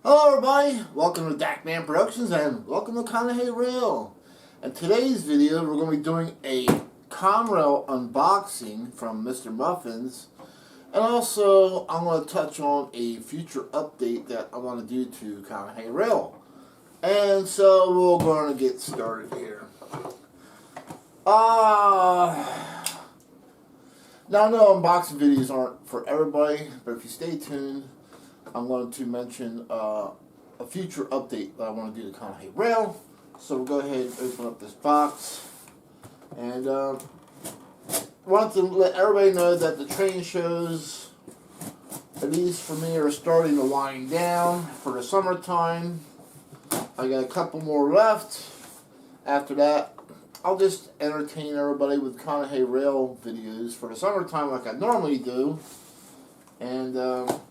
Hello everybody, welcome to Dakman Productions and welcome to Conahey Rail. In today's video we're going to be doing a Conrail unboxing from Mr. Muffins, and also I'm going to touch on a future update that I want to do to Conahey Rail. And so we're going to get started here. Now I know unboxing videos aren't for everybody, but if you stay tuned, I'm going to mention a future update that I want to do to Conahey Rail. So we'll go ahead and open up this box. And want to let everybody know that the train shows, at least for me, are starting to wind down for the summertime. I got a couple more left. After that, I'll just entertain everybody with Conahey Rail videos for the summertime like I normally do. And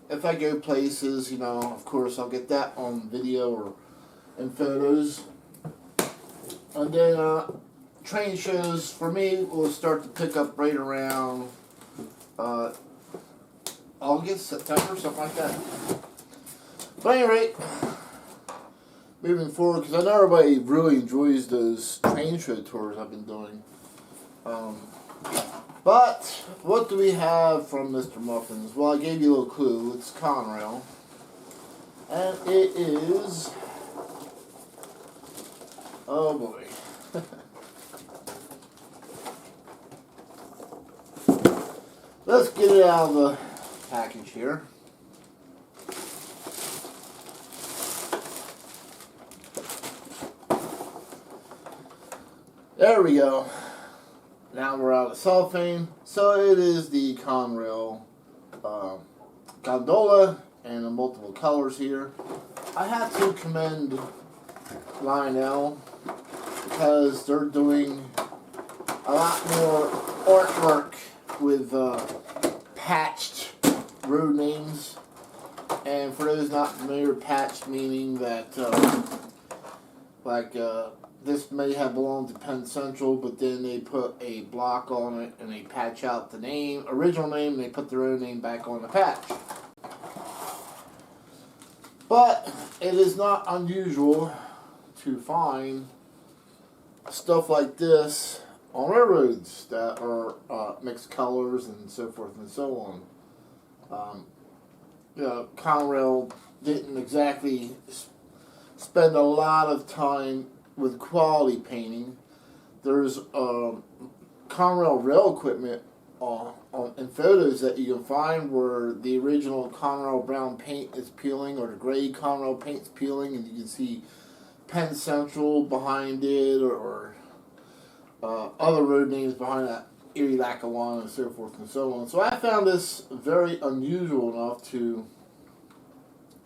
if I go places, you know, of course, I'll get that on video or in photos. And then train shows, for me, will start to pick up right around August, September, something like that. But at any rate, moving forward, because I know everybody really enjoys those train show tours I've been doing. But what do we have from Mr. Muffins? Well, I gave you a little clue. It's Conrail. And it is... oh boy. Let's get it out of the package here. There we go. Now we're out of cellophane. So it is the Conrail Gondola and in multiple colors here. I have to commend Lionel because they're doing a lot more artwork with patched road names. And for those not familiar, patched meaning that this may have belonged to Penn Central, but then they put a block on it and they patch out the name, original name, and they put their own name back on the patch. But it is not unusual to find stuff like this on railroads that are mixed colors and so forth and so on. Conrail didn't exactly spend a lot of time with quality painting. There's Conrail rail equipment in photos that you can find where the original Conrail brown paint is peeling or the gray Conrail paint's peeling, and you can see Penn Central behind it or other road names behind that, Erie, Lackawanna, and so forth and so on. So I found this very unusual enough to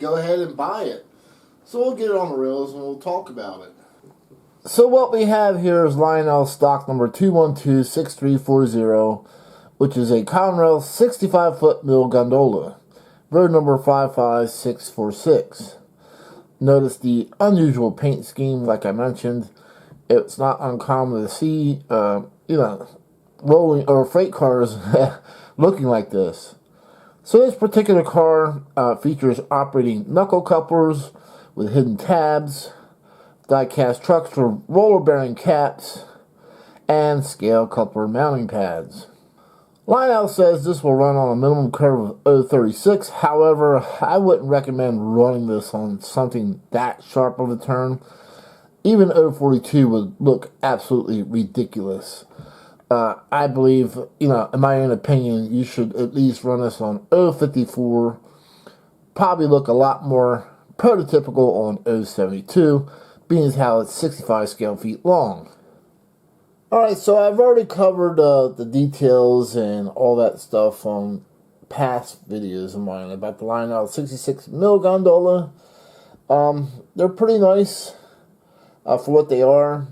go ahead and buy it. So we'll get it on the rails and we'll talk about it. So what we have here is Lionel stock number 2126340, which is a Conrail 65-foot mill gondola, road number 55646. Notice the unusual paint scheme, like I mentioned. It's not uncommon to see, rolling or freight cars looking like this. So this particular car features operating knuckle couplers with hidden tabs, die-cast trucks for roller-bearing caps, and scale coupler mounting pads. Lionel says this will run on a minimum curve of 0.36. However, I wouldn't recommend running this on something that sharp of a turn. Even 0.42 would look absolutely ridiculous. I believe, in my own opinion, you should at least run this on 0.54. Probably look a lot more prototypical on 0.72. being as how it's 65 scale feet long. Alright, so I've already covered the details and all that stuff on past videos of mine about the Lionel 66 mil gondola. They're pretty nice for what they are.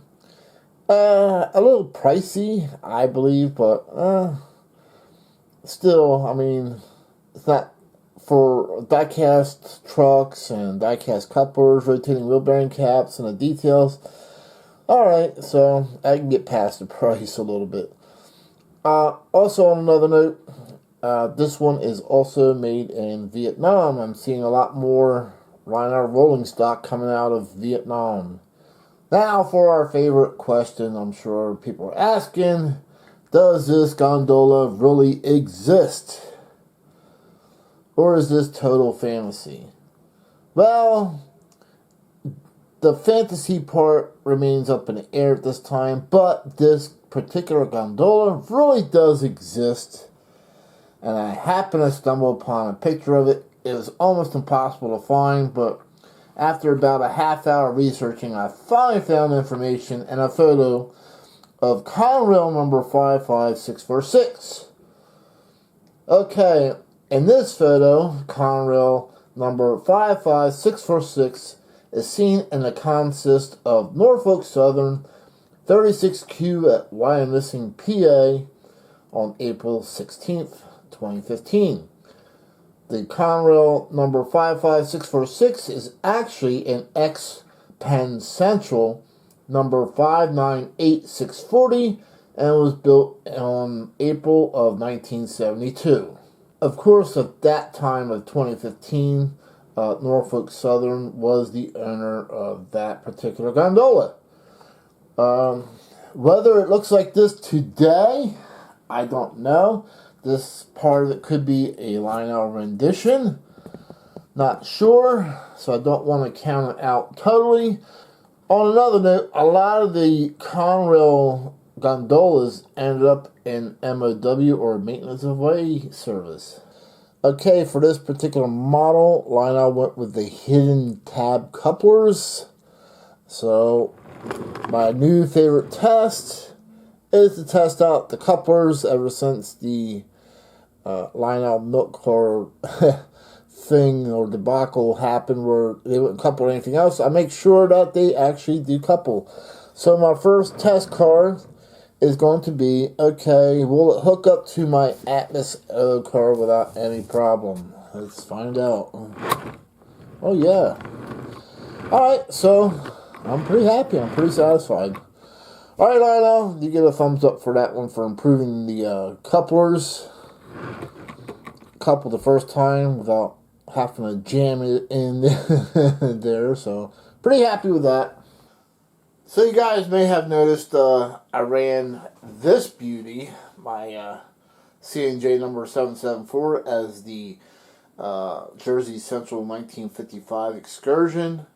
A little pricey, I believe, but still, I mean, it's not for die-cast trucks and die-cast couplers, rotating wheel bearing caps, and the details. Alright, so I can get past the price a little bit. Also, on another note, this one is also made in Vietnam. I'm seeing a lot more Lionel rolling stock coming out of Vietnam. Now for our favorite question, I'm sure people are asking, does this gondola really exist? Or is this total fantasy? Well, the fantasy part remains up in the air at this time, but this particular gondola really does exist. And I happened to stumble upon a picture of it. It was almost impossible to find, but after about a half hour researching, I finally found information and a photo of Conrail number 55646. Okay, in this photo, Conrail number 55646 is seen in the consist of Norfolk Southern 36Q at Wyomissing, PA on April 16th, 2015. The Conrail number 55646 is actually an X-Pen Central number 598640 and was built on April of 1972. Of course, at that time of 2015, Norfolk Southern was the owner of that particular gondola. Whether it looks like this today, I don't know. This part of it could be a Lionel rendition. Not sure, so I don't want to count it out totally. On another note, a lot of the Conrail gondolas ended up in MOW or maintenance of way service. Okay, for this particular model, Lionel went with the hidden tab couplers. So, my new favorite test is to test out the couplers ever since the Lionel milk car thing or debacle happened where they wouldn't couple anything else. I make sure that they actually do couple. So my first test car is going to be, okay, will it hook up to my Atlas O car without any problem? Let's find out. Oh yeah. Alright, so I'm pretty happy. I'm pretty satisfied. Alright, Lionel, you get a thumbs up for that one for improving the couplers. Couple the first time without having to jam it in there, so pretty happy with that. So you guys may have noticed I ran this beauty, my C&J number 774, as the Jersey Central 1955 excursion.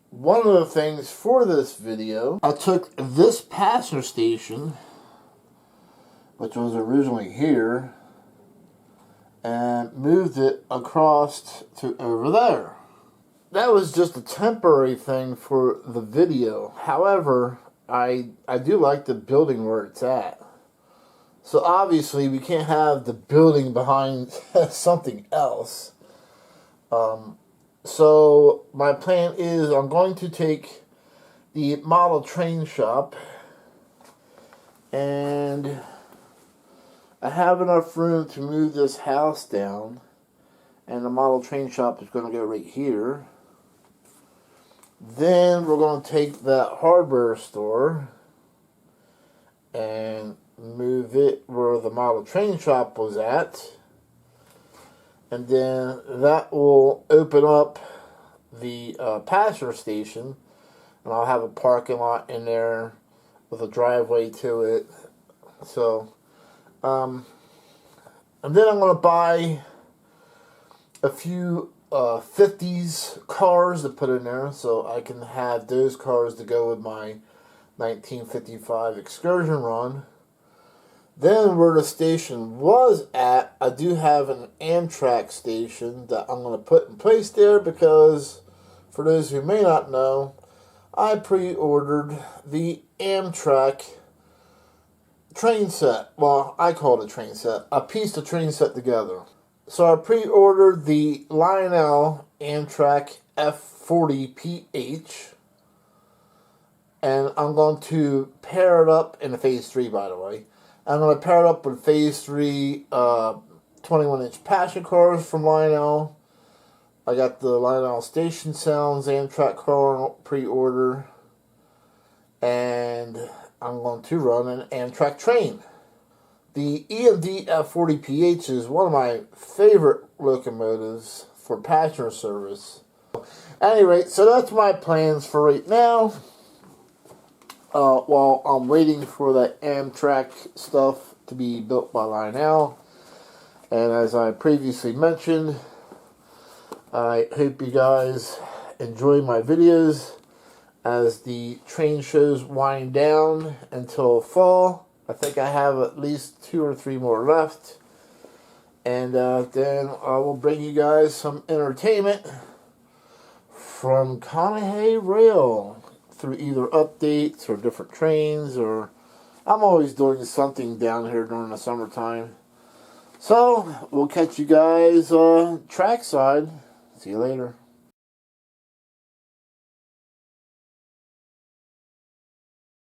One of the things for this video, I took this passenger station, which was originally here, and moved it across to over there. That was just a temporary thing for the video. However, I do like the building where it's at. So obviously we can't have the building behind something else. So my plan is I'm going to take the model train shop, and I have enough room to move this house down, and the model train shop is going to go right here. Then we're going to take that hardware store and move it where the model train shop was at, and then that will open up the passenger station, and I'll have a parking lot in there with a driveway to it. So and then I'm going to buy a few 50s cars to put in there, so I can have those cars to go with my 1955 excursion run. Then where the station was at, I do have an Amtrak station that I'm going to put in place there because, for those who may not know, I pre-ordered the Amtrak train set. Well, I call it a train set. I pieced the train set together. So I pre-ordered the Lionel Amtrak F40PH, and I'm going to pair it up in Phase 3, by the way. I'm going to pair it up with Phase 3 21-inch passenger cars from Lionel. I got the Lionel Station Sounds Amtrak car pre-order, and I'm going to run an Amtrak train. The EMD F40PH is one of my favorite locomotives for passenger service. Anyway, so that's my plans for right now. While I'm waiting for that Amtrak stuff to be built by Lionel. And as I previously mentioned, I hope you guys enjoy my videos as the train shows wind down until fall. I think I have at least 2 or 3 more left. And then I will bring you guys some entertainment from Conahey Rail through either updates or different trains, or I'm always doing something down here during the summertime. So, we'll catch you guys trackside. See you later.